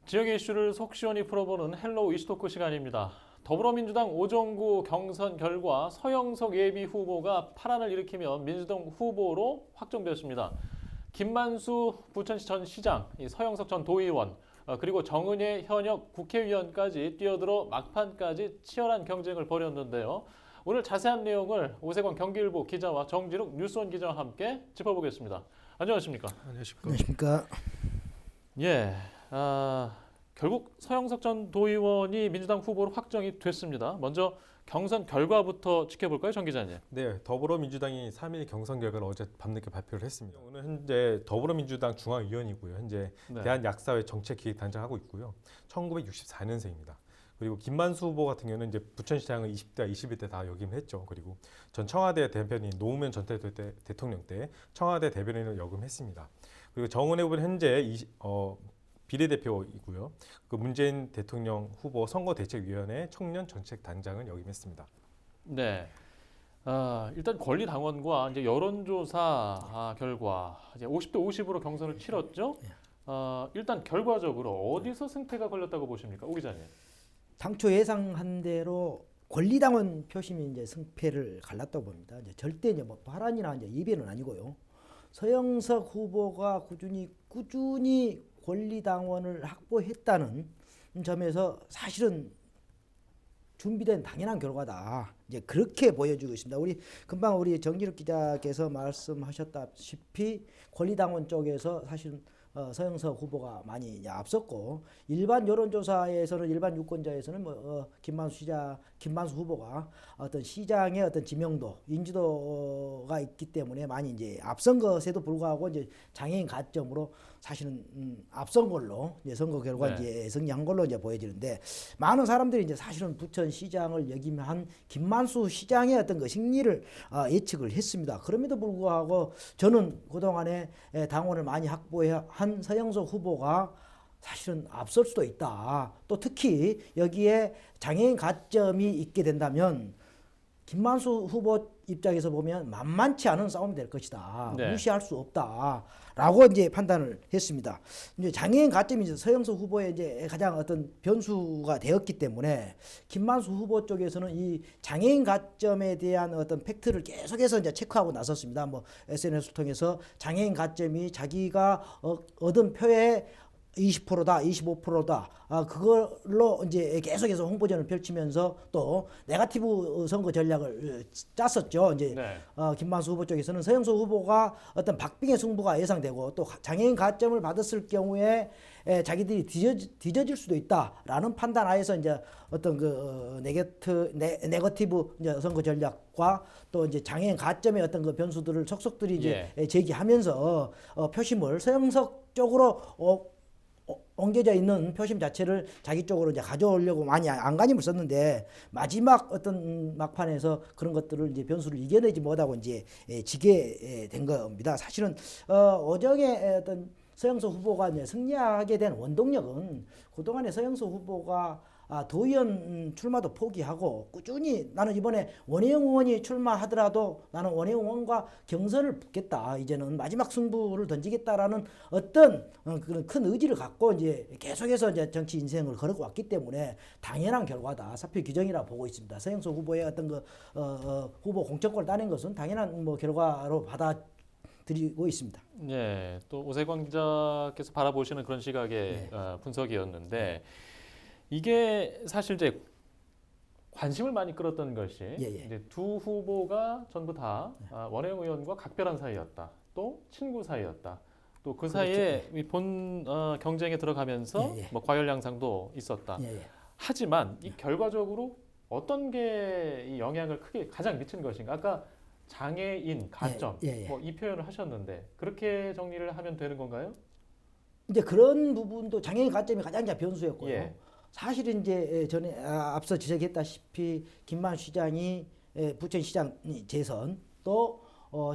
지역의 이슈를 속 시원히 풀어보는 헬로우 이슈토크 시간입니다. 더불어민주당 오정구 경선 결과 서영석 예비 후보가 파란을 일으키며 민주당 후보로 확정되었습니다. 김만수 부천시 전 시장, 서영석 전 도의원, 그리고 정은혜 현역 국회의원까지 뛰어들어 막판까지 치열한 경쟁을 벌였는데요. 오늘 자세한 내용을 오세광 경기일보 기자와 정진욱 뉴스원 기자와 함께 짚어보겠습니다. 안녕하십니까? 안녕하십니까? 예, 결국 서영석 전 도의원이 민주당 후보로 확정이 됐습니다. 먼저 경선 결과부터 지켜볼까요, 정 기자님? 네, 더불어민주당이 3일 경선 결과를 어제 밤늦게 발표를 했습니다. 오늘 현재 더불어민주당 중앙위원이고요. 현재 네. 대한약사회 정책기획단장 하고 있고요. 1964년생입니다. 그리고 김만수 후보 같은 경우는 이제 부천시장을 20대, 21대 다 역임을 했죠. 그리고 전 청와대 대변인 노무현 전 대통령 때 청와대 대변인을 역임했습니다. 그리고 정은혜 후보는 현재 비례대표이고요. 그 문재인 대통령 후보 선거대책위원회 청년정책단장을 역임했습니다. 네. 일단 권리당원과 이제 여론조사 결과 이제 50대 50으로 경선을 치렀죠. 일단 결과적으로 어디서 승패가 걸렸다고 보십니까, 오 기자님? 당초 예상한 대로 권리당원 표심이 이제 승패를 갈랐다고 봅니다. 이제 절대 이제 뭐 파란이나 이제 이변은 아니고요. 서영석 후보가 꾸준히 권리당원을 확보했다는 점에서 사실은 준비된 당연한 결과다. 이제 그렇게 보여주고 있습니다. 금방 우리 정진욱 기자께서 말씀하셨다시피 권리당원 쪽에서 사실은 서영석 후보가 많이 이제 앞섰고, 일반 여론조사에서는, 일반 유권자에서는 김만수 후보가 어떤 시장의 어떤 지명도, 인지도가 있기 때문에 많이 이제 앞선 것에도 불구하고 이제 장애인 가점으로 사실은 앞선 걸로 이제 선거 결과 이제 승리한 걸로 이제 보여지는데, 많은 사람들이 이제 사실은 부천 시장을 역임한 김만수 시장의 어떤 그 승리를 예측을 했습니다. 그럼에도 불구하고 저는 그동안에 당원을 많이 확보한 서영석 후보가 사실은 앞설 수도 있다. 또 특히 여기에 장애인 가점이 있게 된다면 김만수 후보 입장에서 보면 만만치 않은 싸움이 될 것이다. 네. 무시할 수 없다라고 이제 판단을 했습니다. 이제 장애인 가점이 이제 서영석 후보의 이제 가장 어떤 변수가 되었기 때문에 김만수 후보 쪽에서는 이 장애인 가점에 대한 어떤 팩트를 계속해서 이제 체크하고 나섰습니다. 뭐 SNS를 통해서 장애인 가점이 자기가 얻은 표의 20%다, 25%다. 그걸로 이제 계속해서 홍보전을 펼치면서 또 네거티브 선거 전략을 짰었죠. 이제 김만수 후보 쪽에서는 서영석 후보가 어떤 박빙의 승부가 예상되고, 또 장애인 가점을 받았을 경우에 자기들이 뒤져질 수도 있다라는 판단 하에서 이제 어떤 그 네거티브 이제 선거 전략과 또 이제 장애인 가점의 어떤 그 변수들을 속속들이 이제 제기하면서 표심을 서영석 쪽으로 옮겨져 있는 표심 자체를 자기 쪽으로 이제 가져오려고 많이 안간힘을 썼는데, 마지막 어떤 막판에서 그런 것들을 이제 변수를 이겨내지 못하고 이제 지게 된 겁니다. 사실은 오정의 어떤 서영석 후보가 이제 승리하게 된 원동력은 그동안에 서영석 후보가 도의원 출마도 포기하고 꾸준히 나는 이번에 원혜영 의원이 출마하더라도 나는 원혜영 의원과 경선을 붙겠다. 이제는 마지막 승부를 던지겠다라는 어떤 그런 큰 의지를 갖고 이제 계속해서 이제 정치 인생을 걸어왔기 때문에 당연한 결과다. 사표 규정이라 보고 있습니다. 서영석 후보의 어떤 그 후보 공천권을 따낸 것은 당연한 뭐 결과로 받아들이고 있습니다. 네, 또 오세광 기자께서 바라보시는 그런 시각의 분석이었는데. 이게 사실 이제 관심을 많이 끌었던 것이 이제 두 후보가 전부 다 원혜영 의원과 각별한 사이였다. 또 친구 사이였다. 또 그 사이에 본 경쟁에 들어가면서 뭐 과열 양상도 있었다. 하지만 이 결과적으로 어떤 게 이 영향을 크게 가장 미친 것인가? 아까 장애인 가점 뭐 이 표현을 하셨는데 그렇게 정리를 하면 되는 건가요? 이제 그런 부분도 장애인 가점이 가장 변수였고요. 사실은 이제 전에 앞서 지적했다시피 김만수 시장이 부천시장 재선, 또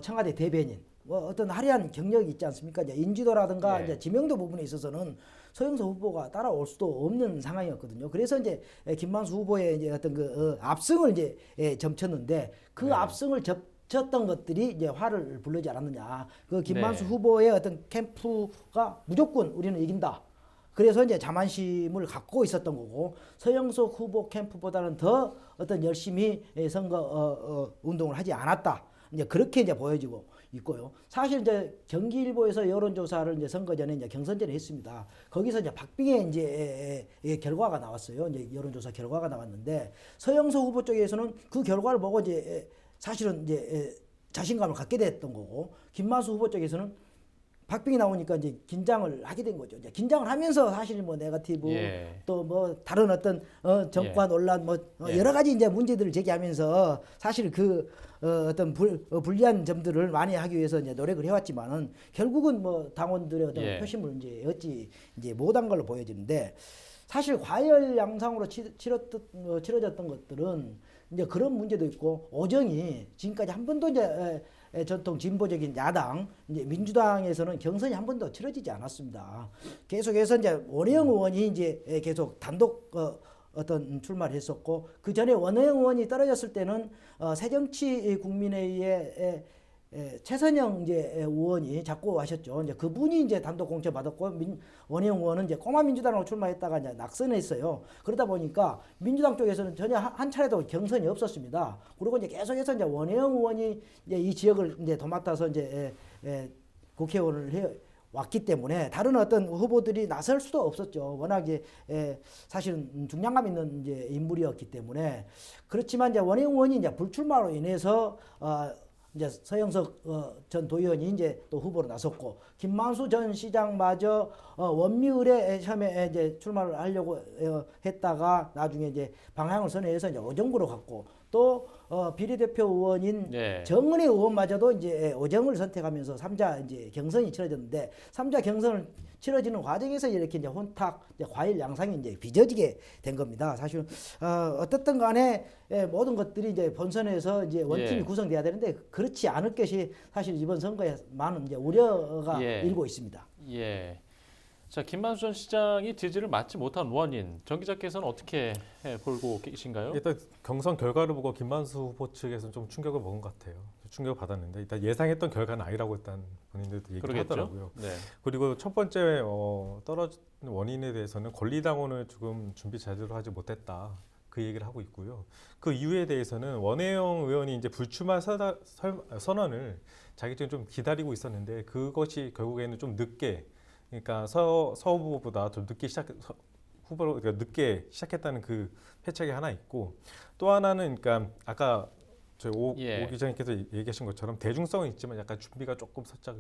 청와대 대변인, 뭐 어떤 화려한 경력이 있지 않습니까? 이제 인지도라든가 이제 지명도 부분에 있어서는 서영석 후보가 따라올 수도 없는 상황이었거든요. 그래서 이제 김만수 후보의 이제 어떤 그 압승을 이제 점쳤는데, 그 압승을 쳤던 것들이 이제 화를 불르지 않았느냐. 그 김만수 후보의 어떤 캠프가 무조건 우리는 이긴다. 그래서 이제 자만심을 갖고 있었던 거고 서영석 후보 캠프보다는 더 어떤 열심히 선거 운동을 하지 않았다. 이제 그렇게 이제 보여지고 있고요. 사실 이제 경기일보에서 여론조사를 이제 선거 전에 이제 경선 전에 했습니다. 거기서 이제 박빙의 이제 결과가 나왔어요. 이제 여론조사 결과가 나왔는데 서영석 후보 쪽에서는 그 결과를 보고 이제 사실은 이제 자신감을 갖게 됐던 거고 김만수 후보 쪽에서는 박빙이 나오니까 이제 긴장을 하게 된 거죠. 이제 긴장을 하면서 사실 뭐 네거티브 또 뭐 다른 어떤 정과 논란 뭐 여러 가지 이제 문제들을 제기하면서 사실 그 어떤 불리한 점들을 많이 하기 위해서 이제 노력을 해왔지만은 결국은 뭐 당원들의 어떤 표심 문제였지 이제 못한 걸로 보여지는데 사실 과열 양상으로 치러졌던 것들은 이제 그런 문제도 있고 오정이 지금까지 한 번도 이제 전통 진보적인 야당 이제 민주당에서는 경선이 한 번도 치러지지 않았습니다. 계속해서 이제 원혜영 의원이 이제 계속 단독 어떤 출마를 했었고 그 전에 원혜영 의원이 떨어졌을 때는 새정치국민회의에 최선영 이제 의원이 자꾸 하셨죠. 이제 그분이 이제 단독 공천 받았고 원혜영 의원은 이제 꼬마 민주당으로 출마했다가 이제 낙선했어요. 그러다 보니까 민주당 쪽에서는 전혀 한 차례도 경선이 없었습니다. 그리고 이제 계속해서 이제 원혜영 의원이 이제 이 지역을 이제 도맡아서 이제 국회의원을 해 왔기 때문에 다른 어떤 후보들이 나설 수도 없었죠. 워낙 이제 사실은 중량감 있는 이제 인물이었기 때문에 그렇지만 이제 원혜영 의원이 이제 불출마로 인해서 이제 서영석 전 도의원이 이제 또 후보로 나섰고 김만수 전 시장마저 원미을에 처음에 이제 출마를 하려고 했다가 나중에 이제 방향을 선회해서 이제 오정구로 갔고 또 비례대표 의원인 정은혜 의원마저도 이제 오정을 선택하면서 3자 이제 경선이 치러졌는데 3자 경선을 치러지는 과정에서 이렇게 이제 혼탁, 이제 과일 양상이 이제 빚어지게 된 겁니다. 사실 어떻든 간에 모든 것들이 이제 본선에서 이제 원팀이 구성돼야 되는데 그렇지 않을 것이 사실 이번 선거에 많은 이제 우려가 일고 있습니다. 예. 자, 김만수 전 시장이 지지를 받지 못한 원인, 정 기자께서는 어떻게 보고 계신가요? 일단 경선 결과를 보고 김만수 후보 측에서는 좀 충격을 먹은 것 같아요. 충격을 받았는데 일단 예상했던 결과는 아니라고 일단 본인들도 얘기를 하더라고요. 네. 그리고 첫 번째 떨어진 원인에 대해서는 권리당원을 조금 준비 제대로 하지 못했다. 그 얘기를 하고 있고요. 그 이유에 대해서는 원혜영 의원이 이제 불출마 선언을 자기들이 좀 기다리고 있었는데 그것이 결국에는 좀 늦게, 그러니까 서 후보보다 좀 늦게 후보로 그러니까 늦게 시작했다는 그 패착이 하나 있고, 또 하나는 그러니까 아까 저희 오 기자님께서 얘기하신 것처럼 대중성은 있지만 약간 준비가 조금 살짝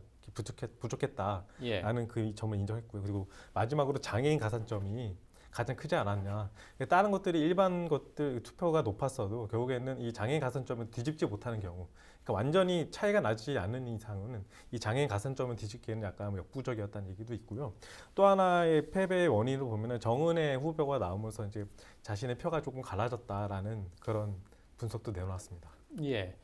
부족했다라는 그 점을 인정했고요. 그리고 마지막으로 장애인 가산점이 가장 크지 않았냐. 다른 것들이 일반 것들 투표가 높았어도 결국에는 이 장애인 가산점은 뒤집지 못하는 경우, 그러니까 완전히 차이가 나지 않는 이상은 이 장애인 가산점을 뒤집기에는 약간 역부족이었다는 얘기도 있고요. 또 하나의 패배의 원인을 보면은 정은혜 후보가 나오면서 이제 자신의 표가 조금 갈라졌다라는 그런 분석도 내놓았습니다. 예.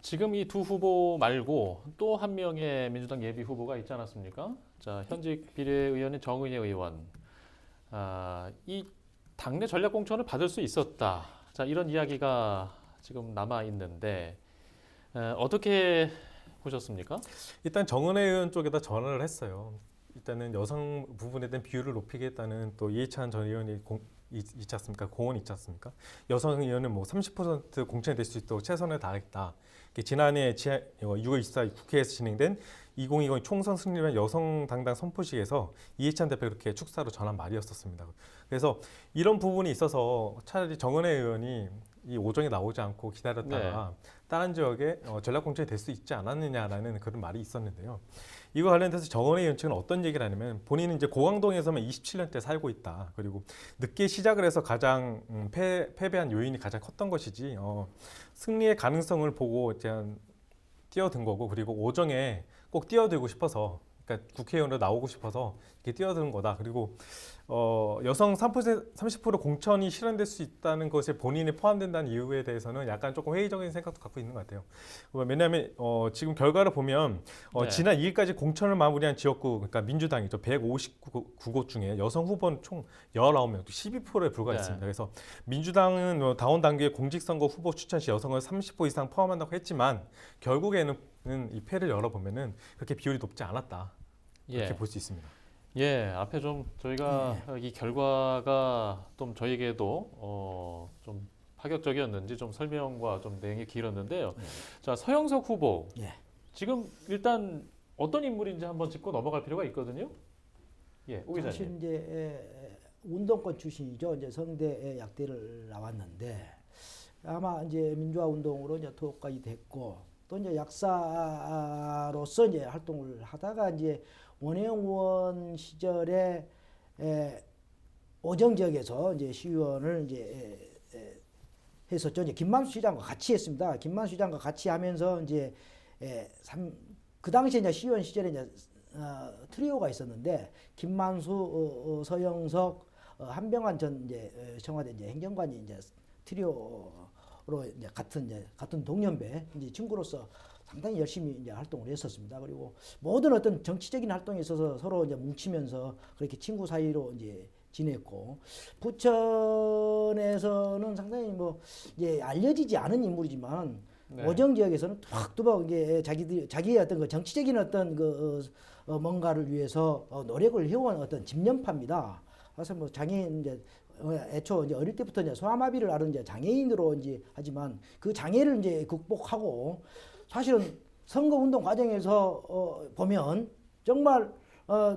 지금 이 두 후보 말고 또 한 명의 민주당 예비 후보가 있지 않았습니까? 자, 현직 비례의원인 정은혜 의원. 이 당내 전략 공천을 받을 수 있었다. 자, 이런 이야기가 지금 남아 있는데 어떻게 보셨습니까? 일단 정은혜 의원 쪽에다 전화를 했어요. 일단은 여성 부분에 대한 비율을 높이겠다는 또 이해찬 전 의원이 있지 않습니까? 공언이 있지 않습니까? 여성 의원은 뭐 30% 공천이 될 수 있도록 최선을 다하겠다. 지난해 6월 24일 국회에서 진행된 2020 총선 승리를 위한 여성 당당 선포식에서 이해찬 대표 그렇게 축사로 전한 말이었었습니다. 그래서 이런 부분이 있어서 차라리 정은혜 의원이 이 오정에 나오지 않고 기다렸다가 다른 지역에 전략 공천이 될 수 있지 않았느냐라는 그런 말이 있었는데요. 이거 관련돼서 정은혜 의원 측은 어떤 얘기를 하냐면 본인은 이제 고강동에서만 27년째 살고 있다. 그리고 늦게 시작을 해서 가장 패배한 요인이 가장 컸던 것이지 승리의 가능성을 보고 이제 뛰어든 거고, 그리고 오정에 꼭 뛰어들고 싶어서, 그러니까 국회의원으로 나오고 싶어서 이렇게 뛰어드는 거다. 그리고 여성 30% 공천이 실현될 수 있다는 것에 본인이 포함된다는 이유에 대해서는 약간 조금 회의적인 생각도 갖고 있는 것 같아요. 왜냐하면 지금 결과를 보면 지난 2일까지 공천을 마무리한 지역구, 그러니까 민주당이죠. 159곳 중에 여성 후보는 총 19명, 또 12%에 불과했습니다. 그래서 민주당은 당원 단계의 공직선거 후보 추천 시 여성을 30% 이상 포함한다고 했지만 결국에는 이 패를 열어보면은 그렇게 비율이 높지 않았다. 이렇게 볼 수 있습니다. 예, 앞에 좀 저희가 이 결과가 좀 저에게도 좀 파격적이었는지 좀 설명과 좀 내용이 길었는데요. 자, 서영석 후보. 예. 지금 일단 어떤 인물인지 한번 짚고 넘어갈 필요가 있거든요. 예, 오 기자님. 사실 이제 운동권 출신이죠. 이제 성대 약대를 나왔는데 아마 이제 민주화 운동으로 이제 투옥까지 됐고 또 이제 약사로서 이제 활동을 하다가 이제 원혜영 의원 시절에 오정 지역에서 이제 시의원을 이제 했었죠. 이제 김만수 시장과 같이 했습니다. 김만수 시장과 같이 하면서 이제 그 당시에 이제 시의원 시절에 이제 트리오가 있었는데 김만수, 서영석, 한병환 전 이제 청와대 이제 행정관이 이제 트리오로 이제 같은 동년배 이제 친구로서 상당히 열심히 이제 활동을 했었습니다. 그리고 모든 어떤 정치적인 활동에 있어서 서로 이제 뭉치면서 그렇게 친구 사이로 이제 지냈고 부천에서는 상당히 뭐 이제 알려지지 않은 인물이지만 네. 오정 지역에서는 뚜벅뚜벅 이게 자기의 어떤 그 정치적인 어떤 뭔가를 위해서 노력을 해온 어떤 집념파입니다. 그래서 뭐 장애인 이제 애초 이제 어릴 때부터 이제 소아마비를 앓은 이제 장애인으로 이제 하지만 그 장애를 이제 극복하고 사실은 선거운동 과정에서 보면 정말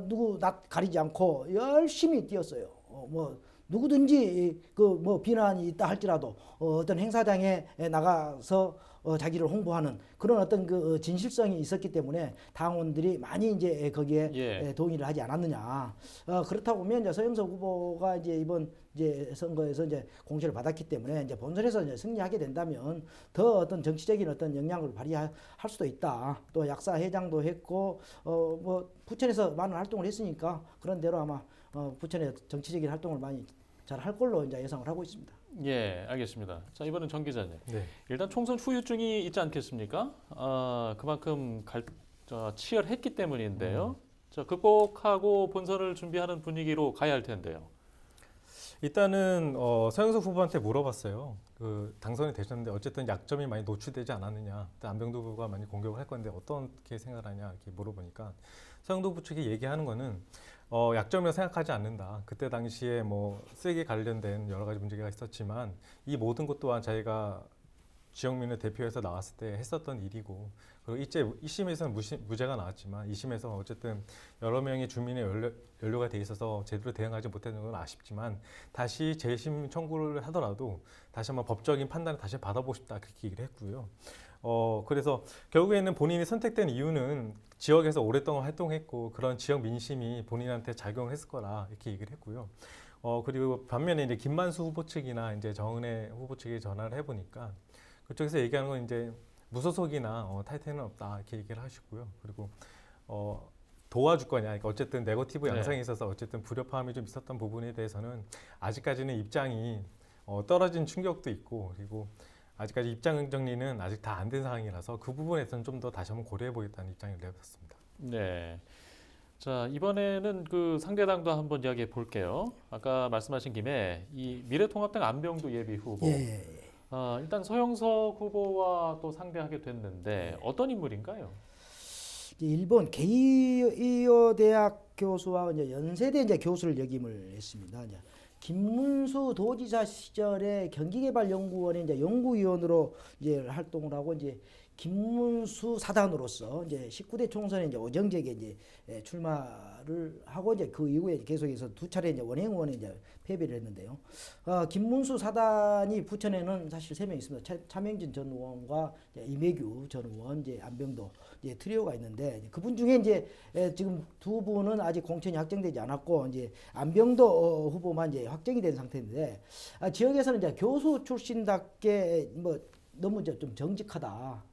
누구 낯 가리지 않고 열심히 뛰었어요. 뭐 누구든지 그 뭐 비난이 있다 할지라도 어떤 행사장에 나가서 자기를 홍보하는 그런 어떤 그 진실성이 있었기 때문에 당원들이 많이 이제 거기에 동의를 하지 않았느냐. 그렇다고 보면 이제 서영석 후보가 이제 이번 이제 선거에서 이제 공천을 받았기 때문에 이제 본선에서 이제 승리하게 된다면 더 어떤 정치적인 어떤 영향을 발휘할 수도 있다. 또 약사 회장도 했고 뭐 부천에서 많은 활동을 했으니까 그런 대로 아마 부천의 정치적인 활동을 많이 잘 할 걸로 이제 예상을 하고 있습니다. 예, 알겠습니다. 자, 이번엔 정 기자님. 네. 일단 총선 후유증이 있지 않겠습니까? 그만큼 치열했기 때문인데요. 자, 극복하고 본선을 준비하는 분위기로 가야 할 텐데요. 일단은 서영석 후보한테 물어봤어요. 그 당선이 되셨는데 어쨌든 약점이 많이 노출되지 않았느냐. 안병도 후보가 많이 공격을 할 건데 어떻게 생각하냐 이렇게 물어보니까 서영석 후보 측이 얘기하는 거는 약점이라고 생각하지 않는다. 그때 당시에 뭐 세계 관련된 여러 가지 문제가 있었지만 이 모든 것 또한 자기가 지역민을 대표해서 나왔을 때 했었던 일이고 그리고 이제 1심에서는 무죄가 나왔지만 2심에서 어쨌든 여러 명의 주민의 연루가 돼 있어서 제대로 대응하지 못했는 건 아쉽지만 다시 재심 청구를 하더라도 다시 한번 법적인 판단을 다시 받아보고 싶다 그렇게 얘기를 했고요. 그래서 결국에는 본인이 선택된 이유는 지역에서 오랫동안 활동했고 그런 지역 민심이 본인한테 작용을 했을 거라 이렇게 얘기를 했고요. 그리고 반면에 이제 김만수 후보 측이나 이제 정은혜 후보 측에 전화를 해보니까 그쪽에서 얘기하는 건 이제 무소속이나 탈퇴는 없다 이렇게 얘기를 하시고요. 그리고 도와줄 거냐, 그러니까 어쨌든 네거티브 양상에 있어서 어쨌든 불협화음이 좀 있었던 부분에 대해서는 아직까지는 입장이 떨어진 충격도 있고 그리고 아직까지 입장 정리는 아직 다 안 된 상황이라서 그 부분에서는 좀 더 다시 한번 고려해 보겠다는 입장을 내봤습니다. 네. 자, 이번에는 그 상대당도 한번 이야기해 볼게요. 아까 말씀하신 김에 이 미래통합당 안병도 예비 후보. 일단 서영석 후보와 또 상대하게 됐는데 어떤 인물인가요? 일본 게이오 대학 교수와 이제 연세대 이제 교수를 역임을 했습니다. 이제 김문수 도지사 시절에 경기개발연구원의 이제 연구위원으로 이제 활동을 하고 이제 김문수 사단으로서 이제 19대 총선에 이제 오정재에게 이제 출마를 하고 이제 그 이후에 계속해서 두 차례 이제 원혜영 의원에 이제 패배를 했는데요. 김문수 사단이 부천에는 사실 3명 있습니다. 차명진 전 의원과 이매규 전 의원, 이제 안병도 이제 트리오가 있는데 그분 중에 이제 지금 두 분은 아직 공천이 확정되지 않았고 이제 안병도 후보만 이제 확정이 된 상태인데 지역에서는 이제 교수 출신답게 뭐 너무 좀 정직하다.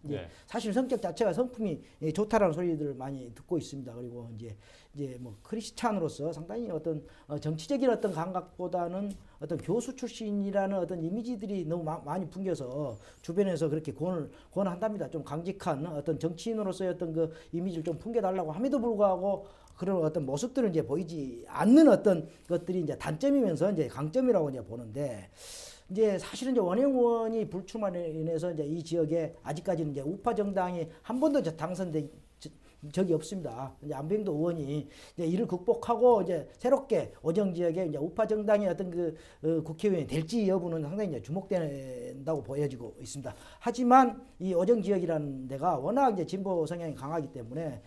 사실 성격 자체가 성품이 좋다라는 소리들을 많이 듣고 있습니다. 그리고 이제 뭐 크리스찬으로서 상당히 어떤 정치적인 어떤 감각보다는 어떤 교수 출신이라는 어떤 이미지들이 너무 많이 풍겨서 주변에서 그렇게 권한답니다. 좀 강직한 어떤 정치인으로서의 어떤 그 이미지를 좀 풍겨달라고 함에도 불구하고 그런 어떤 모습들은 이제 보이지 않는 어떤 것들이 이제 단점이면서 이제 강점이라고 이제 보는데. 이제 사실은 이제 원혜영 의원이 불출마로 인해서 이제 이 지역에 아직까지는 이제 우파 정당이 한 번도 당선되지 적이 없습니다. 이제 안병도 의원이 이제 이를 극복하고 이제 새롭게 오정 지역에 이제 우파 정당의 어떤 국회의원이 될지 여부는 상당히 이제 주목된다고 보여지고 있습니다. 하지만 이 오정 지역이라는 데가 워낙 이제 진보 성향이 강하기 때문에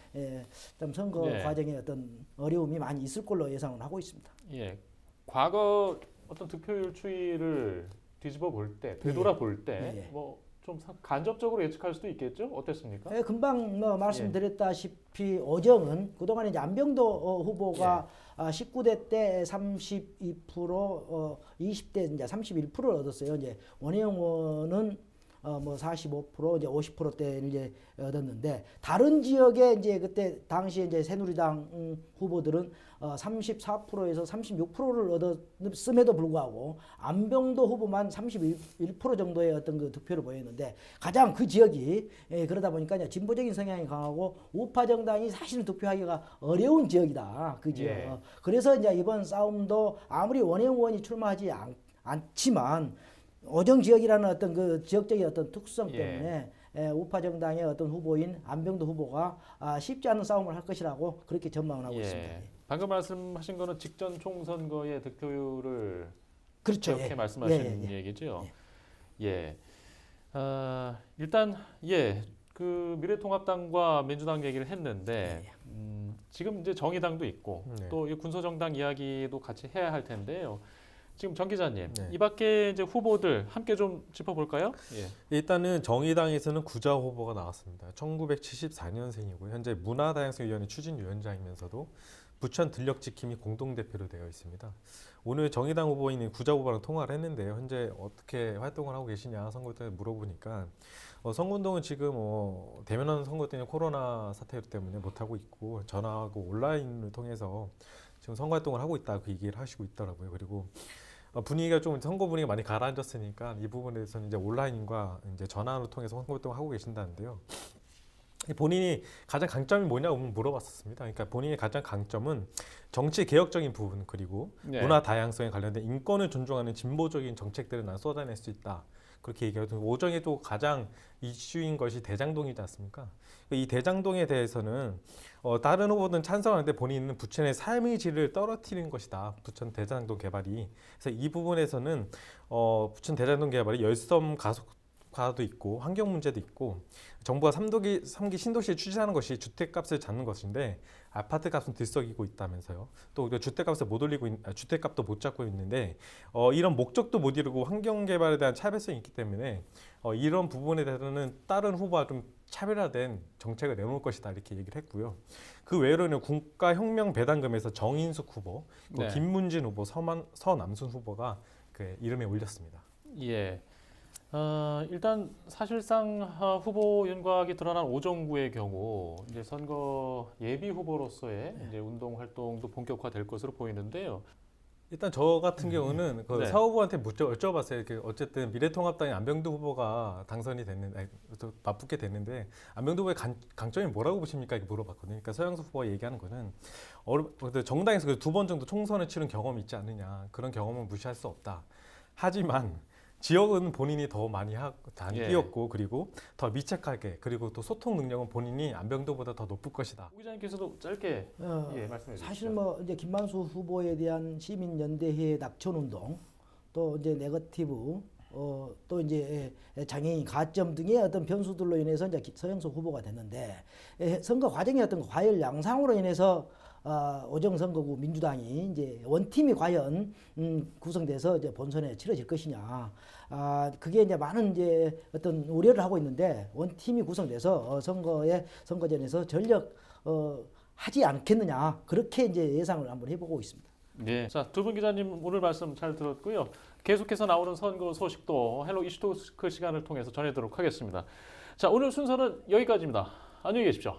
좀 선거 과정에 어떤 어려움이 많이 있을 걸로 예상을 하고 있습니다. 예, 과거 어떤 득표율 추이를 뒤집어 볼 때, 되돌아 볼 때, 뭐 좀 간접적으로 예측할 수도 있겠죠? 어땠습니까? 금방 뭐 말씀드렸다시피 오정은 그동안 이제 안병도 후보가 19대 때 32%, 20대 이제 31%를 얻었어요. 이제 원혜영 의원은 뭐 45% 이제 50%대를 이제 얻었는데 다른 지역에 이제 그때 당시에 이제 새누리당 후보들은 34%에서 36%를 얻었음에도 불구하고 안병도 후보만 31% 정도의 어떤 그 득표를 보였는데 가장 그 지역이 그러다 보니까 이제 진보적인 성향이 강하고 우파 정당이 사실은 득표하기가 어려운 지역이다. 그 지역. 그래서 이제 이번 싸움도 아무리 원혜영 의원이 출마하지 않지만 오정 지역이라는 어떤 그 지역적인 어떤 특성 때문에 우파 정당의 어떤 후보인 안병도 후보가 쉽지 않은 싸움을 할 것이라고 그렇게 전망을 하고 있습니다. 방금 말씀하신 거는 직전 총선거의 득표율을 그렇죠. 이렇게 말씀하신 얘기죠. 일단 그 미래통합당과 민주당 얘기를 했는데 지금 이제 정의당도 있고 또 이 군소정당 이야기도 같이 해야 할 텐데요. 지금 정 기자님, 이 밖에 이제 후보들 함께 좀 짚어볼까요? 일단은 정의당에서는 구자 후보가 나왔습니다. 1974년생이고요. 현재 문화다양성위원회 추진위원장이면서도 부천 들녘지킴이 공동대표로 되어 있습니다. 오늘 정의당 후보인 구자 후보랑 통화를 했는데요. 현재 어떻게 활동을 하고 계시냐 선거 때 물어보니까 선거운동은 지금 대면하는 선거 때문에 코로나 사태 때문에 못하고 있고 전화하고 온라인을 통해서 지금 선거 활동을 하고 있다 그 얘기를 하시고 있더라고요. 그리고 분위기가 좀 선거 분위기가 많이 가라앉았으니까 이 부분에 대해서는 이제 온라인과 이제 전화로 통해서 선거 활동을 하고 계신다는데요. 본인이 가장 강점이 뭐냐고 물어봤었습니다. 그러니까 본인의 가장 강점은 정치 개혁적인 부분 그리고 문화 다양성에 관련된 인권을 존중하는 진보적인 정책들을 난 쏟아낼 수 있다. 그렇게 얘기하고 오정에 또 가장 이슈인 것이 대장동이지 않습니까? 이 대장동에 대해서는 다른 후보들은 찬성하는데 본인은 부천의 삶의 질을 떨어뜨리는 것이다. 부천 대장동 개발이. 그래서 이 부분에서는 부천 대장동 개발이 열섬 가속화도 있고 환경 문제도 있고 정부가 3기 신도시를 추진하는 것이 주택값을 잡는 것인데 아파트값은 들썩이고 있다면서요. 또 주택값을 못 올리고 주택값도 못 잡고 있는데 이런 목적도 못 이루고 환경 개발에 대한 차별성이 있기 때문에 이런 부분에 대해서는 다른 후보와 좀 차별화된 정책을 내놓을 것이다 이렇게 얘기를 했고요. 그 외로는 국가혁명배당금에서 정인숙 후보, 김문진 후보, 서남순 후보가 그 이름에 올렸습니다. 일단 사실상 후보 윤곽이 드러난 오정구의 경우 이제 선거 예비 후보로서의 이제 운동 활동도 본격화될 것으로 보이는데요. 일단 저 같은 경우는 그 사후보한테 여쭤봤어요. 어쨌든 미래통합당의 안병도 후보가 당선이 됐는데 맞붙게 됐는데 안병도 후보의 강점이 뭐라고 보십니까? 이렇게 물어봤거든요. 그러니까 서영석 후보가 얘기하는 거는 정당에서 2번 정도 총선을 치른 경험이 있지 않느냐 그런 경험은 무시할 수 없다. 하지만 지역은 본인이 더 많이 뛰었고 그리고 더 밀착하게 그리고 또 소통 능력은 본인이 안병도보다 더 높을 것이다. 오 기자님께서도 짧게 말씀해 주시죠. 사실 뭐 이제 김만수 후보에 대한 시민연대회 낙천운동 또 이제 네거티브 또 이제 장애인 가점 등의 어떤 변수들로 인해서 이제 서영석 후보가 됐는데 선거 과정의 어떤 과열 양상으로 인해서 오정 선거구 민주당이 이제 원팀이 과연 구성돼서 이제 본선에 치러질 것이냐, 그게 이제 많은 이제 어떤 우려를 하고 있는데 원팀이 구성돼서 선거전에서 전력 하지 않겠느냐 그렇게 이제 예상을 한번 해보고 있습니다. 자, 두 분 기자님 오늘 말씀 잘 들었고요. 계속해서 나오는 선거 소식도 헬로 이슈토크 시간을 통해서 전해드리도록 하겠습니다. 자, 오늘 순서는 여기까지입니다. 안녕히 계십시오.